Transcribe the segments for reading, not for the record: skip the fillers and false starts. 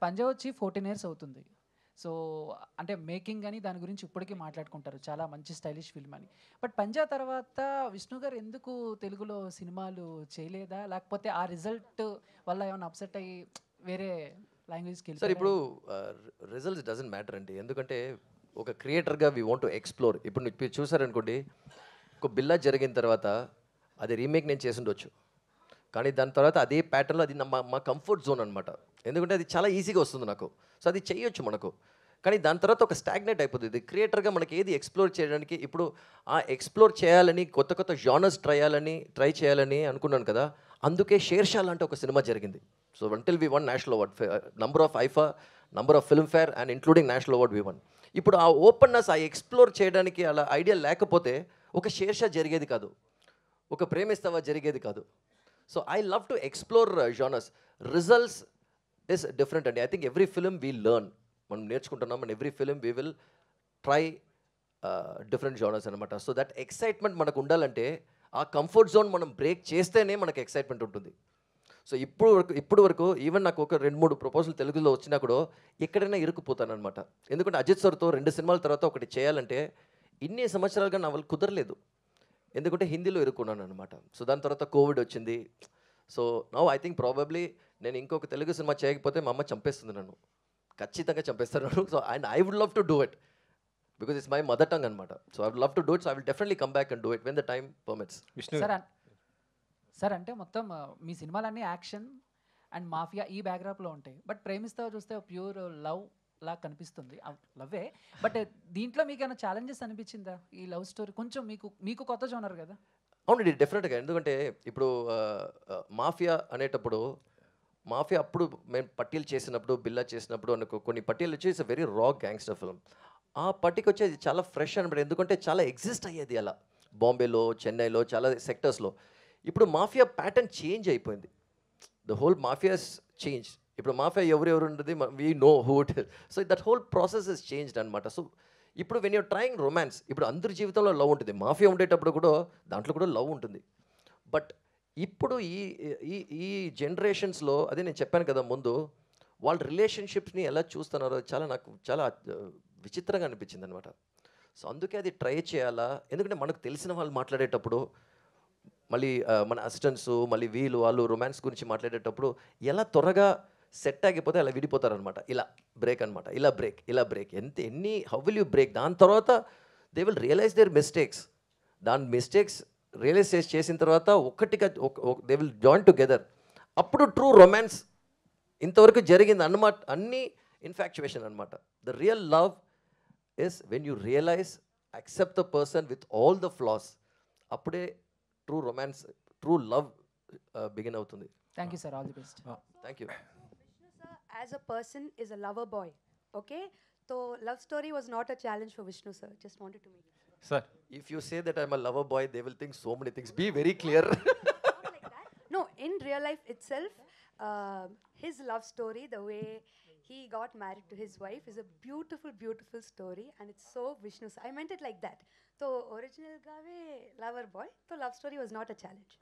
పంజా వచ్చి 14 ఇయర్స్ అవుతుంది. సో, అంటే మేకింగ్ అని దాని గురించి ఇప్పటికీ మాట్లాడుకుంటారు. చాలా మంచి స్టైలిష్ ఫిల్మ్ అని. బట్ పంజా తర్వాత విష్ణు గారు ఎందుకు తెలుగులో సినిమాలు చేయలేదా? లేకపోతే ఆ రిజల్ట్ వల్ల ఏమన్నా అప్సెట్ అయ్యి వేరే లాంగ్వేజ్‌కి సార్ ఇప్పుడు వెళ్ళిపోయారా? రిజల్ట్స్ డజంట్ మ్యాటర్ అండి. ఎందుకంటే ఒక క్రియేటర్గా వీ వాంట్ టు ఎక్స్‌ప్లోర్. ఇప్పుడు మీరు చూసారనుకోండి, ఒక బిల్లా జరిగిన తర్వాత అది రీమేక్ నేను చేసుండొచ్చు. కానీ దాని తర్వాత అదే ప్యాటర్న్‌లో అది మా కంఫర్ట్ జోన్ అనమాట. ఎందుకంటే అది చాలా ఈజీగా వస్తుంది నాకు. సో అది చేయొచ్చు మనకు. కానీ దాని తర్వాత ఒక స్టాగ్నేట్ అయిపోతుంది. క్రియేటర్‌గా మనకి ఏది ఎక్స్‌ప్లోర్ చేయడానికి ఇప్పుడు ఆ ఎక్స్‌ప్లోర్ చేయాలని కొత్త కొత్త జానర్స్ ట్రై చేయాలని అనుకున్నాను కదా! అందుకే 'షేర్షా' లాంటి ఒక సినిమా జరిగింది. So until V one national award number of IIFA, number of Filmfare and including national award V one. ఇప్పుడు ఆ ఓపెన్‌నెస్ ఆ ఎక్స్‌ప్లోర్ చేయడానికి అలా ఐడియా లేకపోతే ఒక 'షేర్షా' జరిగేది కాదు. ఒక 'ప్రేమిస్తావా' జరిగేది కాదు. So I love to explore genres. Results is different అండి. I think every film we learn. మనం నేర్చుకుంటున్నాం and every film we will try different genres అనమాట. సో దట్ ఎక్సైట్మెంట్ మనకు ఉండాలంటే ఆ కంఫర్ట్ జోన్ మనం బ్రేక్ చేస్తేనే మనకు ఎక్సైట్మెంట్ ఉంటుంది. సో ఇప్పుడు వరకు ఈవెన్ నాకు ఒక 2, 3 ప్రపోజల్ తెలుగులో వచ్చినా కూడా ఎక్కడైనా ఇరుక్కుపోతానమాట. ఎందుకంటే అజిత్ సార్తో 2 సినిమాల తర్వాత ఒకటి చేయాలంటే ఇన్ని సంవత్సరాలుగా నా వల్ల కుదరలేదు. ఎందుకంటే హిందీలో ఇరుక్కున్నాను అనమాట. సో దాని తర్వాత కోవిడ్ వచ్చింది. So now I think probably నేను ఇంకొక తెలుగు సినిమా చేయకపోతే మా అమ్మ చంపేస్తుంది నన్ను. ఖచ్చితంగా చంపేస్తారు నన్ను. So and I would love to do it because it's my mother tongue అనమాట. So I would love to do it. So I will definitely come back and do it when the time permits. Vishnu sir sir అంటే మొత్తం మీ సినిమాలన్నీ action and mafia ఈ బ్యాక్‌డ్రాప్‌లో ఉంటాయి. But 'ప్రేమిస్తావా' చూస్తే pure love లాగా కనిపిస్తుంది. లవ్వే. But దీంట్లో మీకేమైనా ఛాలెంజెస్ అనిపించిందా? ఈ లవ్ స్టోరీ కొంచెం మీకు మీకు కొత్త జోనర్ కదా! అవునండి డెఫినెట్గా. ఎందుకంటే ఇప్పుడు మాఫియా అనేటప్పుడు మాఫియా అప్పుడు మేము పట్టీలు చేసినప్పుడు బిల్లా చేసినప్పుడు అనుకో కొన్ని పట్టీలు వచ్చి ఇట్స్ వెరీ రా గ్యాంగ్స్టర్ ఫిల్మ్. ఆ పట్టికి వచ్చేది చాలా ఫ్రెష్ అనమాట. ఎందుకంటే చాలా ఎగ్జిస్ట్ అయ్యేది అలా బాంబేలో, చెన్నైలో చాలా సెక్టర్స్లో. ఇప్పుడు మాఫియా ప్యాటర్న్ చేంజ్ అయిపోయింది. The whole mafias change. ఇప్పుడు మాఫియా ఎవరెవరు ఉంటుంది we know who it is. So that whole process is changed అనమాట. సో ఇప్పుడు వెన్ యూర్ ట్రయింగ్ రొమాన్స్, ఇప్పుడు అందరి జీవితంలో లవ్ ఉంటుంది. మాఫియా ఉండేటప్పుడు కూడా దాంట్లో కూడా లవ్ ఉంటుంది. బట్ ఇప్పుడు ఈ ఈ ఈ జనరేషన్స్లో అదే నేను చెప్పాను కదా ముందు, వాళ్ళ రిలేషన్షిప్స్ని ఎలా చూస్తున్నారో నాకు చాలా విచిత్రంగా అనిపించింది అనమాట. సో అందుకే అది ట్రై చేయాలా, ఎందుకంటే మనకు తెలిసిన వాళ్ళు మాట్లాడేటప్పుడు మళ్ళీ మన అసిస్టెంట్స్ మళ్ళీ వాళ్ళు రొమాన్స్ గురించి మాట్లాడేటప్పుడు ఎలా త్వరగా సెట్ ఆగిపోతే అలా విడిపోతారనమాట. ఇలా బ్రేక్ అనమాట, ఇలా break how will you break. దాని తర్వాత they will realize their mistakes. దాని మిస్టేక్స్ రియలైజ్ చేసిన తర్వాత ఒక్కటిగా దే విల్ జాయిన్ టుగెదర్. అప్పుడు ట్రూ రొమాన్స్ ఇంతవరకు జరిగింది అన్నమాట. అన్నీ ఇన్ఫాక్చువేషన్ అనమాట. The real love is when you realize accept the person with all the flaws. అప్పుడే true romance, true love begin అవుతుంది. Thank you sir. All the best. Thank you. Vishnu sir, as a person, is a lover boy. Okay, so love story was not a challenge for Vishnu sir. Just wanted to make it clear. Sir If you say that I'm a lover boy, they will think so many things. Be very clear. Not like that. No, in real life itself, his love story, the way he got married to his wife, is a beautiful, beautiful story, and it's so Vishnu sir. I meant it like that. So original gave lover boy. So love story was not a challenge.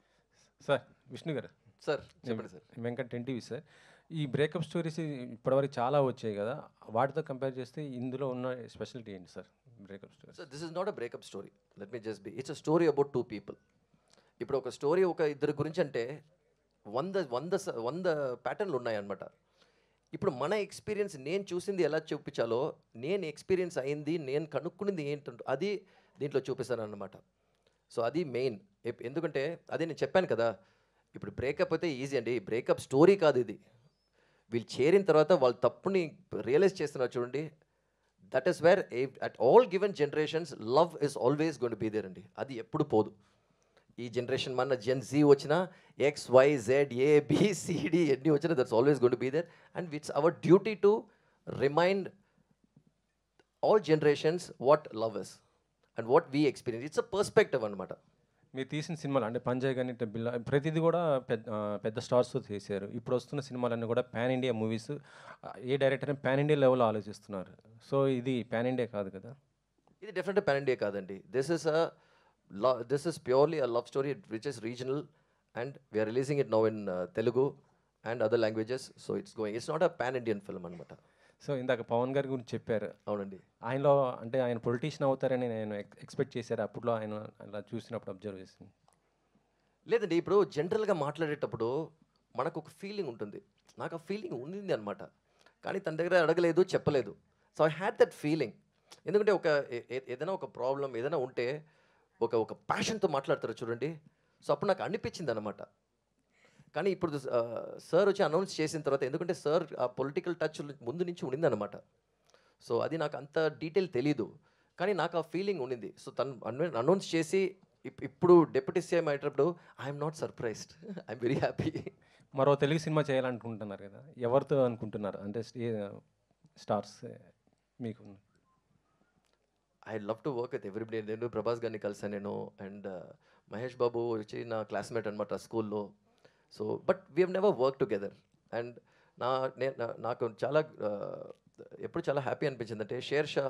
Sir Vishnu గారు, Sir, చెప్పండి sir. Venkat NTV sir. ఈ breakup stories ఇప్పటివరకు చాలా వచ్చాయి కదా, వాటితో compare చేస్తే ఇందులో ఉన్న స్పెషాలిటీ ఏంటి sir? Breakup story So this is not a breakup story. Let me just be. It's a story about two people. ఇప్పుడు ఒక స్టోరీ ఒక ఇద్దరి గురించి అంటే 100 ప్యాటర్న్లు ఉన్నాయన్నమాట. ఇప్పుడు మన ఎక్స్పీరియన్స్ నేను చూసింది ఎలా చూపించాలో, నేను ఎక్స్పీరియన్స్ అయింది, నేను కనుక్కున్నది ఏంటంటే అది దీంట్లో చూపిస్తాను అన్నమాట. సో అది మెయిన్. ఎందుకంటే అదే నేను చెప్పాను కదా, ఇప్పుడు బ్రేకప్ అయితే ఈజీ అండి. బ్రేకప్ స్టోరీ కాదు ఇది. వీళ్ళు చేరిన తర్వాత వాళ్ళ తప్పుని రియలైజ్ చేస్తున్నారు చూడండి. That is where at all given generations love is always going to be there అండి. అది ఎప్పుడు పోదు. ఈ జనరేషన్ మన జెన్ జీ వచ్చినా XYZ ABCD ఎన్ని వచ్చినా that's always going to be there. And it's our duty to remind all generations what love is and what we experience. It's a perspective అనమాట. మీరు తీసిన సినిమాలు అంటే పంజాయ్ కానీ బిల్లా ప్రతిదీ కూడా పెద్ద స్టార్స్తో చేశారు. ఇప్పుడు వస్తున్న సినిమాలన్నీ కూడా పాన్ ఇండియా మూవీస్. ఏ డైరెక్టర్ అయినా పాన్ ఇండియా లెవెల్లో ఆలోచిస్తున్నారు. సో ఇది పాన్ ఇండియా కాదు కదా? ఇది డెఫినెట్గా పాన్ ఇండియా కాదండి. This is purely a love story which is regional and we're releasing it now in Telugu and other languages. So it's going, it's not a pan Indian film అనమాట. సో ఇందాక పవన్ గారి గురించి చెప్పారు. అవునండి. ఆయనలో అంటే ఆయన పొలిటీషియన్ అవుతారని నేను ఎక్స్పెక్ట్ చేశారు అప్పట్లో, ఆయన అలా చూసినప్పుడు అబ్జర్వ్ చేసింది. లేదండి, ఇప్పుడు జనరల్గా మాట్లాడేటప్పుడు మనకు ఒక ఫీలింగ్ ఉంటుంది. నాకు ఆ ఫీలింగ్ ఉండింది అనమాట, కానీ తన దగ్గర అడగలేదు, చెప్పలేదు. So I had that feeling. ఎందుకంటే ఒక ఏదైనా ఒక ప్రాబ్లం ఏదైనా ఉంటే ఒక ప్యాషన్తో మాట్లాడతారు చూడండి. సో అప్పుడు నాకు అనిపించింది అనమాట. కానీ ఇప్పుడు సార్ వచ్చి అనౌన్స్ చేసిన తర్వాత, ఎందుకంటే సార్ ఆ పొలిటికల్ టచ్ ముందు నుంచి ఉండిందనమాట. సో అది నాకు అంత డీటెయిల్ తెలీదు, కానీ నాకు ఆ ఫీలింగ్ ఉండింది. సో తను అనౌన్స్ చేసి ఇప్పుడు డిప్యూటీ సీఎం అయ్యేటప్పుడు I'm not surprised, I'm very happy. మరో తెలుగు సినిమా చేయాలనుకుంటున్నారు కదా, ఎవరితో అనుకుంటున్నారు? అంటే స్టార్స్ మీకు? I love to work with everybody. నేను ప్రభాస్ గారిని కలిసాను నేను, అండ్ మహేష్ బాబు వచ్చి నా క్లాస్మేట్ అనమాట స్కూల్లో. So but we have never work together. And నాకు చాలా ఎప్పుడు చాలా హ్యాపీ అనిపించింది అంటే, షేర్ షా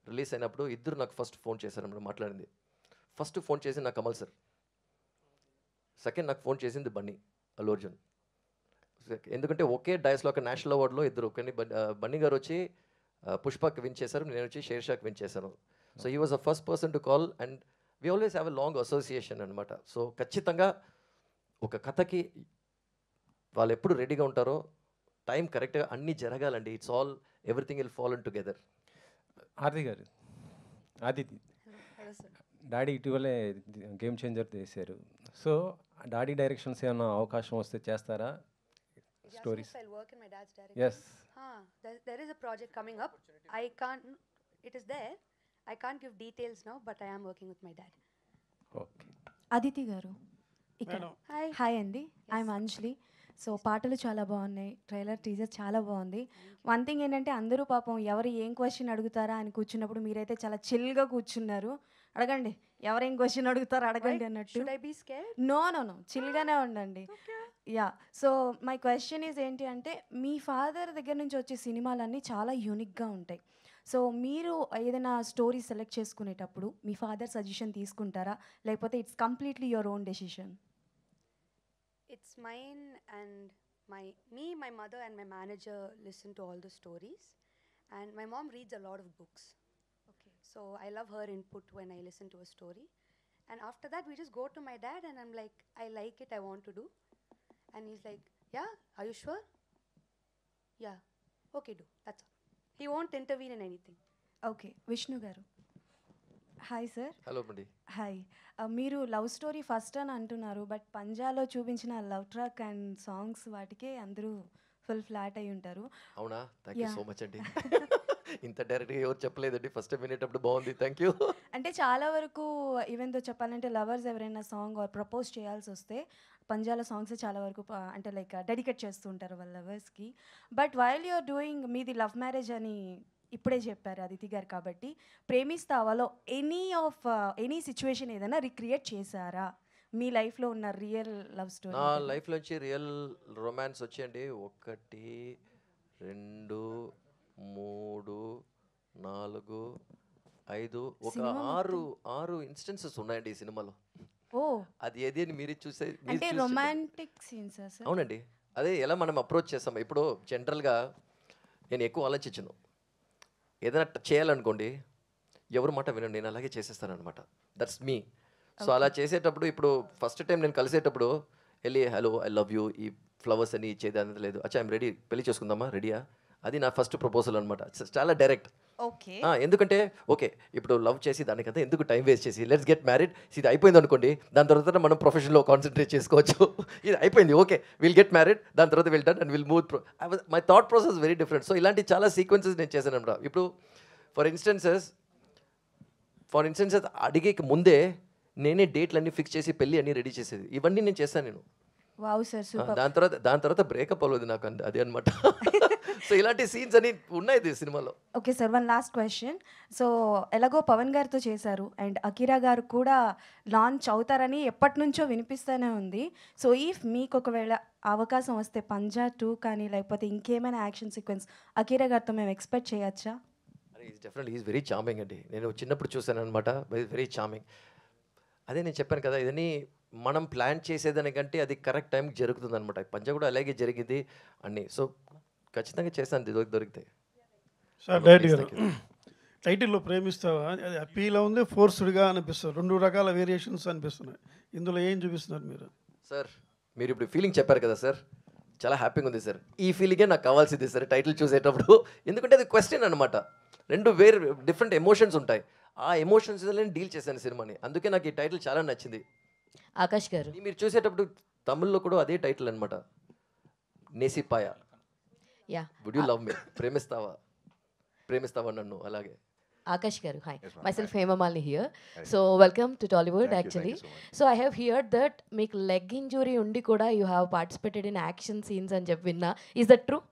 రిలీజ్ అయినప్పుడు ఇద్దరు నాకు ఫస్ట్ ఫోన్ చేశారన్నమాట. మాట్లాడింది ఫస్ట్ ఫోన్ చేసి నాకు కమల్ సార్, సెకండ్ నాకు ఫోన్ చేసింది బన్నీ, అల్లు అర్జున్. ఎందుకంటే ఒకే డైస్లో ఒక నేషనల్ అవార్డులో ఇద్దరు, కానీ బన్నీ గారు వచ్చి పుష్పకి విన్ చేశారు, నేను వచ్చి షేర్ షాకి విన్ చేశాను. So he was the first person to call, and we always have a long association అనమాట. సో ఖచ్చితంగా ఒక కథకి వాళ్ళు ఎప్పుడు రెడీగా ఉంటారో, టైం కరెక్ట్గా అన్నీ జరగాలండి. It's all everything will fall in together. Aarti గారు, ఆదితి, డాడీ ఇటీవలే గేమ్ చేంజర్ చేశారు. సో డాడీ డైరెక్షన్స్ ఏమైనా అవకాశం వస్తే చేస్తారా? Stories? I'll work in my dad's direction. Yes. There is a project coming up. I can't. It is there. I can't give details now, but I am working with my dad. Okay. Aditi గారు ఇక్కడ. Hi. Hi అండి, I'm Anjali. So పాటలు చాలా బాగున్నాయి, trailer teaser చాలా బాగుంది. One thing ఏంటంటే, అందరూ పాపం ఎవరు ఏం క్వశ్చన్ అడుగుతారా అని కూర్చున్నప్పుడు మీరైతే చాలా చిల్గా కూర్చున్నారు. అడగండి, ఎవరేం క్వశ్చన్ అడుగుతారో అడగండి అన్నట్టు. Should I be scared? No, చిల్గానే ఉండండి. Yeah, so my question is ఏంటి అంటే, మీ ఫాదర్ దగ్గర నుంచి వచ్చే సినిమాలన్నీ చాలా యూనిక్గా ఉంటాయి. సో మీరు ఏదైనా స్టోరీ సెలెక్ట్ చేసుకునేటప్పుడు మీ ఫాదర్ సజెషన్ తీసుకుంటారా, లేకపోతే it's completely your own decision? It's mine, and my mother and my manager listen to all the stories, and my mom reads a lot of books. Okay. So I love her input when I listen to a story. And after that, we just go to my dad, and I'm like, I like it, I want to do. And he's like, yeah, are you sure? Yeah, okay, do. That's all. He won't intervene in anything. Okay, Vishnu గారు. Hi sir. Hello అండి. Hi. మీరు love story first అని అంటున్నారు, but పంజాలో చూపించిన love track and songs వాటికే అందరూ full flat అయి ఉంటారు. అవునా? థ్యాంక్ యూ సో మచ్ అండి. ఇంత డైరెక్ట్గా ఎవరు చెప్పలేదండి, ఫస్ట్ టైం వినేటప్పుడు బాగుంది, థ్యాంక్ యూ. అంటే చాలా వరకు ఈవెన్ తో చెప్పాలంటే, లవర్స్ ఎవరైనా సాంగ్ ఆర్ ప్రపోజ్ చేయాల్సి వస్తే పంజాల సాంగ్స్ చాలా వరకు అంటే లైక్ డెడికేట్ చేస్తూ ఉంటారు వాళ్ళ లవర్స్కి. బట్ వైల్ యూఆర్ డూయింగ్, మీది లవ్ మ్యారేజ్ అని ఇప్పుడే చెప్పారు అదితి గారు, కాబట్టి ప్రేమిస్తావాలో ఎనీ సిచ్యువేషన్ ఏదైనా రిక్రియేట్ చేశారా మీ లైఫ్లో ఉన్న రియల్ లవ్ స్టోరీ? నా లైఫ్లోంచి రియల్ రొమాన్స్ వచ్చేయండి 1 2 3 4 5 ఒక 6 ఇన్స్టెన్సెస్ ఉన్నాయండి ఈ సినిమాలో. ఓ, అది ఏది అని మీరు చూసే అంటే రొమాంటిక్ సీన్స్ సార్? అవునండి, అదే ఎలా మనం అప్రోచ్ చేస్తాం. ఇప్పుడు జనరల్గా నేను ఎక్కువ ఆలోచించను, ఏదైనా చేయాలనుకోండి ఎవరు మాట వినండి, నేను అలాగే చేసేస్తానమాట. That's me. సో అలా చేసేటప్పుడు ఇప్పుడు ఫస్ట్ టైం నేను కలిసేటప్పుడు వెళ్ళి హలో ఐ లవ్ యూ, ఈ ఫ్లవర్స్ అని ఇచ్చేది అనేది లేదు. అచ్చా ఐమ్ రెడీ, పెళ్లి చేసుకుందామా, రెడీయా, అది నా ఫస్ట్ ప్రపోజల్ అనమాట. చాలా డైరెక్ట్. ఓకే. ఎందుకంటే ఓకే ఇప్పుడు లవ్ చేసి దానికంతా ఎందుకు టైం వేస్ట్ చేసి లెట్స్ గెట్ మ్యారీడ్, ఇది అయిపోయింది అనుకోండి, దాని తర్వాత మనం ప్రొఫెషన్లో కాన్సన్ట్రేట్ చేసుకోవచ్చు. ఇది అయిపోయింది, ఓకే విల్ గెట్ మ్యారీడ్, దాని తర్వాత will done and will move. My thought process very different. So ఇలాంటి చాలా సీక్వెన్సెస్ నేను చేశాను అనమాట. ఇప్పుడు ఫర్ ఇన్స్టెన్సెస్ అడిగే ముందే నేనే డేట్లన్నీ ఫిక్స్ చేసి పెళ్ళి అన్నీ రెడీ చేసేది, ఇవన్నీ నేను చేశాను నేను. Wow sir, super. దాని తర్వాత బ్రేకప్ అవ్వలేదు నాకు, అదే అనమాట. సో ఇలాంటి సీన్స్ అని ఉన్నాయి సినిమాలో. Okay sir, one last question. So ఎలాగో పవన్ గారితో చేశారు, అండ్ అకిరా గారు కూడా లాంచ్ అవుతారని ఎప్పటి నుంచో వినిపిస్తూనే ఉంది. సో ఇఫ్ మీకు ఒకవేళ అవకాశం వస్తే పంజా 2 కానీ లేకపోతే ఇంకేమైనా యాక్షన్ సీక్వెన్స్ అకిరా గారితో మేము ఎక్స్పెక్ట్ చేయొచ్చా? డెఫినెట్లీ ఈజ్ వెరీ చార్మింగ్ అండి. నేను చిన్నప్పుడు చూశాను అనమాట, వెరీ చార్మింగ్. అదే నేను చెప్పాను కదా, ఇదని మనం ప్లాన్ చేసేదానికంటే అది కరెక్ట్ టైంకి జరుగుతుంది అనమాట. పంజా కూడా అలాగే జరిగింది అన్నీ. సో ఖచ్చితంగా చేస్తాను దొరికితే. సార్ డైరెక్ట్ గారు, టైటిల్లో ప్రేమిస్తావా అది అప్పీలా ఉంది, ఫోర్స్డ్గా అనిపిస్తుంది, 2 రకాల వేరియేషన్స్ అనిపిస్తున్నాయి. ఇందులో ఏం చూపిస్తున్నారు మీరు? సార్ మీరు ఇప్పుడు ఫీలింగ్ చెప్పారు కదా సార్, చాలా హ్యాపీగా ఉంది సార్. ఈ ఫీలింగే నాకు కావాల్సింది సార్ టైటిల్ చూసేటప్పుడు. ఎందుకంటే అది క్వశ్చన్ అనమాట, 2 వేరు డిఫరెంట్ ఎమోషన్స్ ఉంటాయి. ఆ ఎమోషన్స్ డీల్ చేశాను సినిమాని, అందుకే నాకు ఈ టైటిల్ చాలా నచ్చింది. ఆకాష్ గారు, మీరు చూసేటప్పుడు తమిళ్లో కూడా అదే టైటిల్ అనమాట, నేసిపాయ. Yeah would you love me, ప్రేమిస్తావా నన్ను, అలాగే. ఆకాష్ గారు, hi, Yes, ma'am. myself Hemamali here. So welcome to Tollywood. Thank you Actually, so much. so I have heard that మీకు లెగ్ ఇంజురీ ఉండి కూడా you have participated in action scenes అని చెప్పి విన్నా. Is that true?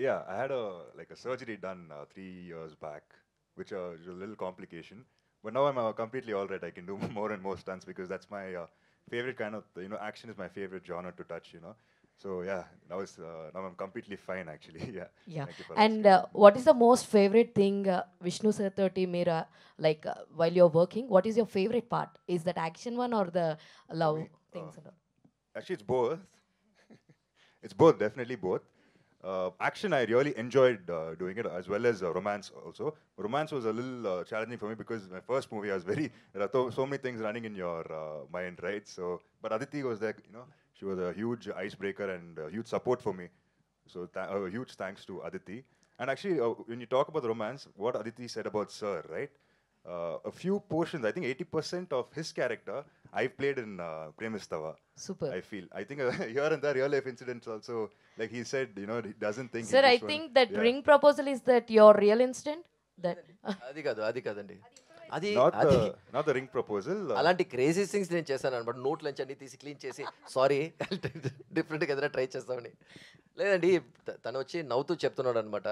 Yeah, I had a surgery done 3 years back, which is a little complication. But now I'm completely all right. I can do more and more stunts because that's my favorite kind of, action is my favorite genre to touch, So yeah, now I'm completely fine actually. Yeah. Yeah. Thank you for And asking. what is the most favorite thing Vishnu sir toti మీరు while you're working, what is your favorite part? Is that action one or the love me, things and all? Actually, it's both. It's both, definitely both. Action, I really enjoyed doing it, as well as romance also. Romance was a little challenging for me because my first movie, I was there are so many things running in your mind, right? So, but Aditi was there, she was a huge icebreaker and huge support for me. So, a huge thanks to Aditi. And actually, when you talk about romance, what Aditi said about Sir, right? A few portions, I think 80% of his character, I played in Premistava. Super. I feel. I think here and there, real life incidents also, like he said, he doesn't think. Sir, in I this one- think that yeah. ring proposal is that your real instant? That అది కాదండి, అది Not the ring proposal. అలాంటి crazy things నేను చేశాను అనమాట. నోట్ల నుంచి అన్ని తీసి క్లీన్ చేసి సారీ డిఫరెంట్గా ఏదైనా ట్రై చేస్తామని. లేదండి, తను వచ్చి నవ్వుతూ చెప్తున్నాడు అనమాట.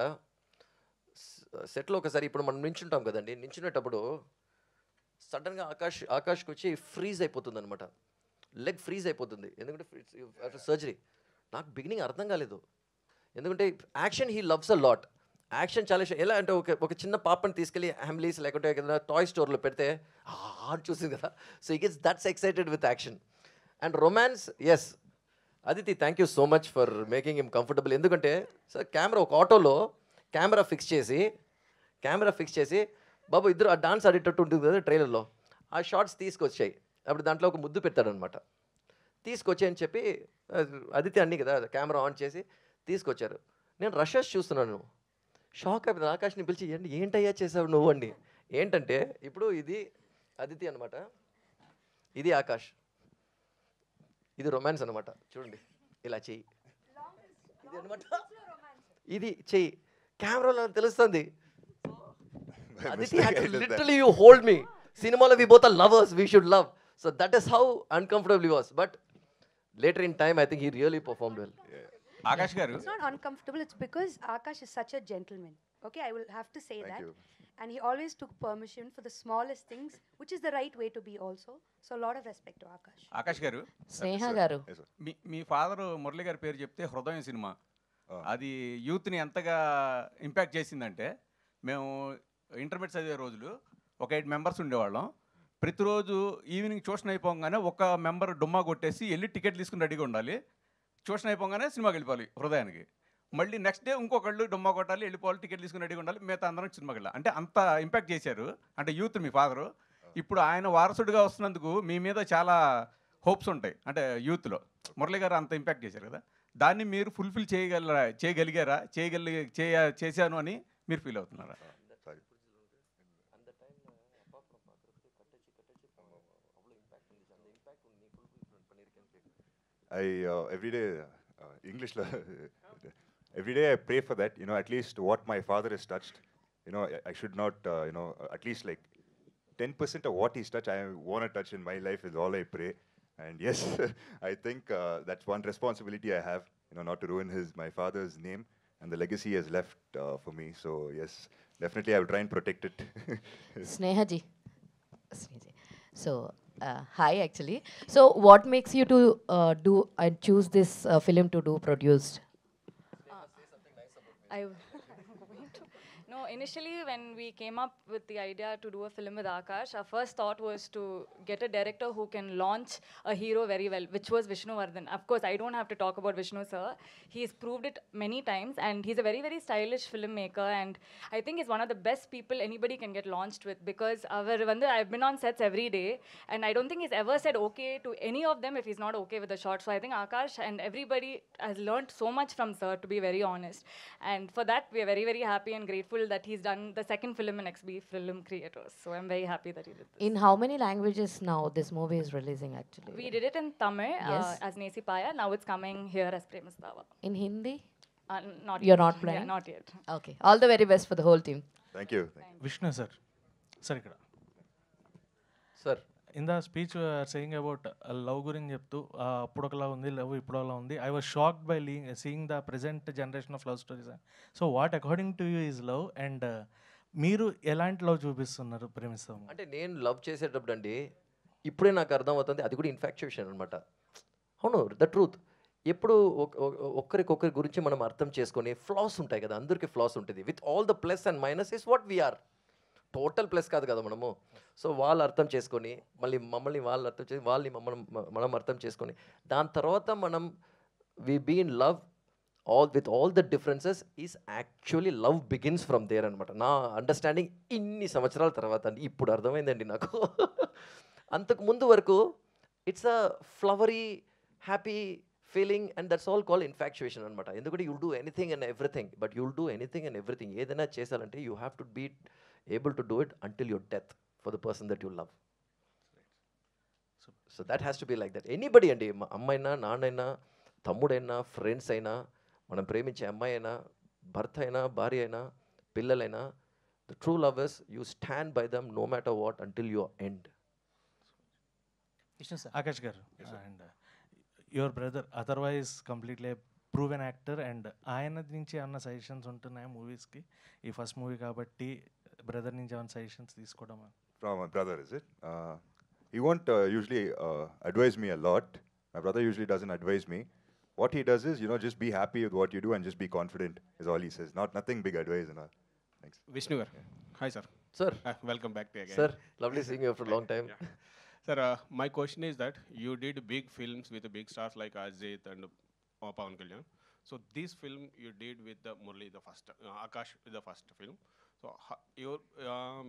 సెట్లో ఒకసారి ఇప్పుడు మనం నించుంటాం కదండి, నించునేటప్పుడు సడన్గా ఆకాష్కి వచ్చి ఫ్రీజ్ అయిపోతుంది అనమాట, లెగ్ ఫ్రీజ్ అయిపోతుంది. ఎందుకంటే ఆఫ్టర్ సర్జరీ నాకు బిగినింగ్ అర్థం కాలేదు. ఎందుకంటే action he loves a lot. Action చాలా ఇష్టం. ఎలా అంటే ఒక చిన్న పాపని తీసుకెళ్ళి హ్యామ్లీస్ లేకుంటే ఏదైనా టాయ్ స్టోర్లో పెడితే చూసింది కదా, so he gets that's excited with action. And romance, yes Aditi, thank you so much for making him comfortable. ఎందుకంటే సార్ ఒక ఆటోలో కెమెరా ఫిక్స్ చేసి బాబు ఇద్దరు ఆ డాన్స్ ఆడేటట్టు ఉంటుంది కదా ట్రైలర్లో, ఆ షార్ట్స్ తీసుకొచ్చాయి. అప్పుడు దాంట్లో ఒక ముద్దు పెట్టాడనమాట. తీసుకొచ్చాయని చెప్పి అదితి అన్నీ కదా కెమెరా ఆన్ చేసి తీసుకొచ్చారు. నేను రషెస్ చూస్తున్నాను, షాక్ అయిపోయింది. ఆకాష్ని పిలిచి ఏంటయ్యా చేసావు నువ్వు అండి. ఏంటంటే ఇప్పుడు ఇది అదితి అనమాట, ఇది ఆకాష్, ఇది రొమాన్స్ అనమాట. చూడండి ఇలా చెయ్యి, ఇది అనమాట, ఇది చెయ్యి కెమెరాలో తెలుస్తుంది. Aditi had to literally you hold me. Cinemalo we both are lovers, we should love. So that is how uncomfortable he was. But later in time, I think he really performed well. Akash గారు, It's not uncomfortable, it's because Akash is such a gentleman. Okay, I will have to say Thank that. you. And he always took permission for the smallest things, which is the right way to be also. So a lot of respect to Akash. Akash గారు, స్నేహ గారు, Yes, sir. మీ father Murali గారి పేరు చెప్తే హృదయం cinema Ah. అది యూత్ని ఎంతగా impact చేసిందంటే, మేము ఇంటర్మీడియట్ చదివే రోజులు ఒక 8 మెంబర్స్ ఉండేవాళ్ళం. ప్రతిరోజు ఈవినింగ్ ట్యూషన్ అయిపోగానే ఒక మెంబర్ డుమ్మా కొట్టేసి వెళ్ళి టికెట్ తీసుకుని రెడీగా ఉండాలి. ట్యూషన్ అయిపోగానే సినిమాకి వెళ్ళిపోవాలి హృదయానికి. మళ్ళీ నెక్స్ట్ డే ఇంకొకళ్ళు డుమ్మా కొట్టాలి, వెళ్ళిపోవాలి, టికెట్ తీసుకుని రెడీగా ఉండాలి, మిగతా అందరం సినిమాకి వెళ్ళాలి. అంటే అంత ఇంపాక్ట్ చేశారు అంటే యూత్ మీ ఫాదరు. ఇప్పుడు ఆయన వారసుడిగా వస్తున్నందుకు మీ మీద చాలా హోప్స్ ఉంటాయి అంటే యూత్లో. మురళి గారు అంత ఇంపాక్ట్ చేశారు కదా, దాన్ని మీరు ఫుల్ఫిల్ చేయగలిగారా, చేశాను అని మీరు ఫీల్ అవుతున్నారా? Sorry. I every day English every day I pray for that, at least what my father has touched, I should not at least like 10% of what he's touched I want to touch in my life is all I pray. And yes, I think that's one responsibility I have, not to ruin my father's name and the legacy he has left for me. So yes, definitely I will try and protect it. స్నేహజీ. So hi actually. So what makes you to do and choose this film to do produced? I no, initially when we came up with the idea to do a film with Akash, our first thought was to get a director who can launch a hero very well, which was Vishnu Vardhan. Of course, I don't have to talk about Vishnu sir. He's proved it many times, and he's a very, very stylish filmmaker, and I think he's one of the best people anybody can get launched with, because I've been on sets every day, and I don't think he's ever said okay to any of them if he's not okay with the shot. So I think Akash and everybody has learned so much from sir, to be very honest. And for that, we are very, very happy and grateful that he's done the second film in XB Film Creators. So I'm very happy that he did this. In how many languages now this movie is releasing actually? We did it in Tamil Yes. as Nesi Paya. Now it's coming here as Premastava. In Hindi? Not You're yet. not planning? Yeah, not yet. Okay. All the very best for the whole team. Thank you. Vishnu sir ఇక్కడ sir in the speech saying about love గురించి చెప్తూ అప్పుడు ఒకలా ఉంది love ఇప్పుడు ఒకలా ఉంది. I was shocked by seeing the present generation of love stories. So what according to you is love, and మీరు ఎలాంటి లవ్ చూపిస్తున్నారు ప్రేమిస్తాము? అంటే నేను లవ్ చేసేటప్పుడు అండి ఇప్పుడే నాకు అర్థం అవుతుంది అది కూడా ఇన్ఫాక్చుయేషన్ అనమాట. అవును, ద ట్రూత్. ఎప్పుడు ఒక్కరికొకరి గురించి మనం అర్థం చేసుకొని ఫ్లాస్ ఉంటాయి కదా, అందరికీ ఫ్లాస్ ఉంటుంది. With all the plus and minus is what we're. Total plus కాదు కదా మనము. సో వాళ్ళు అర్థం చేసుకొని మమ్మల్ని వాళ్ళు అర్థం చేసి వాళ్ళని మనం అర్థం చేసుకొని దాని తర్వాత మనం we be in love with all the differences is actually love begins from there అనమాట. నా అండర్స్టాండింగ్ ఇన్ని సంవత్సరాల తర్వాత అండి ఇప్పుడు అర్థమైందండి నాకు. అంతకు ముందు వరకు it's a flowery happy feeling and that's all call infatuation అనమాట. ఎందుకంటే you'll do anything and everything, but you'll do anything and everything. ఏదైనా చేశాలంటే you have to be able to do it until your death for the person that you love. So that has to be like that. Anybody andi, అమ్మైనా నాన్నైనా తమ్ముడైనా friends అయినా మనం ప్రేమించే అమ్మాయి అయినా భర్త అయినా భార్య అయినా పిల్లలైనా, the true lovers you stand by them no matter what until your end. Akash గారు, and your brother otherwise completely proven actor, and ఆయన నుంచి ఏమన్నా సజెషన్స్ ఉంటున్నాయా మూవీస్కి? ఈ ఫస్ట్ మూవీ కాబట్టి బ్రదర్ నుంచి ఏమైనా suggestions తీసుకోవడమా? From my brother, is it? He won't usually advise me a lot. My brother usually doesn't advise me. What he does is, just be happy with what you do and just be confident is all he says. Nothing big advice and all. Thanks. Vishnu garu. Hi sir. Sir. Welcome back to you again. Sir, lovely seeing you after a long time. Yeah. Sir, my question is that you did big films with big stars like Ajit and Pawan Kalyan. So this film you did with the Murli, the first, Akash, the first film. So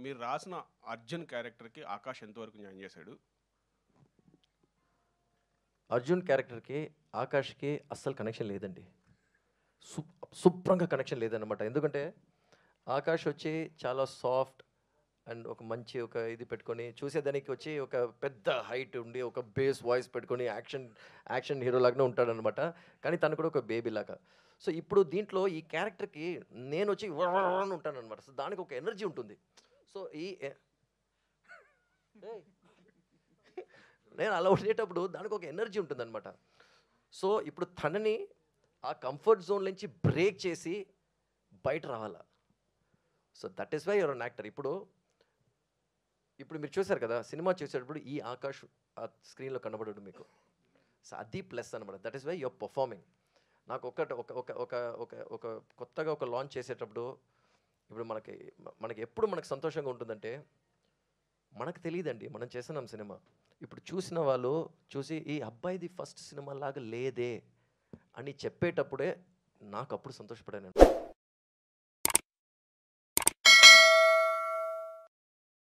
మీరు రాసిన అర్జున్ క్యారెక్టర్కి ఆకాష్ ఎంతవరకు న్యాయం చేశాడు? అర్జున్ క్యారెక్టర్కి ఆకాష్కి అస్సలు connection లేదండి. శుభ్రంగా కనెక్షన్ లేదన్నమాట. ఎందుకంటే ఆకాష్ వచ్చి చాలా సాఫ్ట్ అండ్ ఒక మంచి ఒక ఇది పెట్టుకొని చూసేదానికి వచ్చి ఒక పెద్ద హైట్ ఉండి ఒక బేస్ వాయిస్ పెట్టుకొని యాక్షన్ హీరో లాగానే ఉంటాడనమాట. కానీ తను కూడా ఒక బేబీ లాగా. సో ఇప్పుడు దీంట్లో ఈ క్యారెక్టర్కి నేను వచ్చి అని ఉంటాను అనమాట. సో దానికి ఒక ఎనర్జీ ఉంటుంది. సో నేను అలా ఉండేటప్పుడు దానికి ఒక ఎనర్జీ ఉంటుందన్నమాట. సో ఇప్పుడు తనని ఆ కంఫర్ట్ జోన్ నుంచి బ్రేక్ చేసి బయట రావాలా. So that is why you're an actor. ఇప్పుడు మీరు చూసారు కదా, సినిమా చూసేటప్పుడు ఈ ఆకాష్ ఆ స్క్రీన్లో కనబడడు మీకు. సో అది ప్లస్ అనమాట. That is why you're performing. నాకు ఒక కొత్తగా ఒక లాంచ్ చేసేటప్పుడు ఇప్పుడు మనకి ఎప్పుడు మనకు సంతోషంగా ఉంటుందంటే మనకు తెలియదండి మనం చేస్తున్నాం సినిమా. ఇప్పుడు చూసిన వాళ్ళు చూసి ఈ అబ్బాయిది ఫస్ట్ సినిమా లాగా లేదే అని చెప్పేటప్పుడే నాకు అప్పుడు సంతోషపడాను.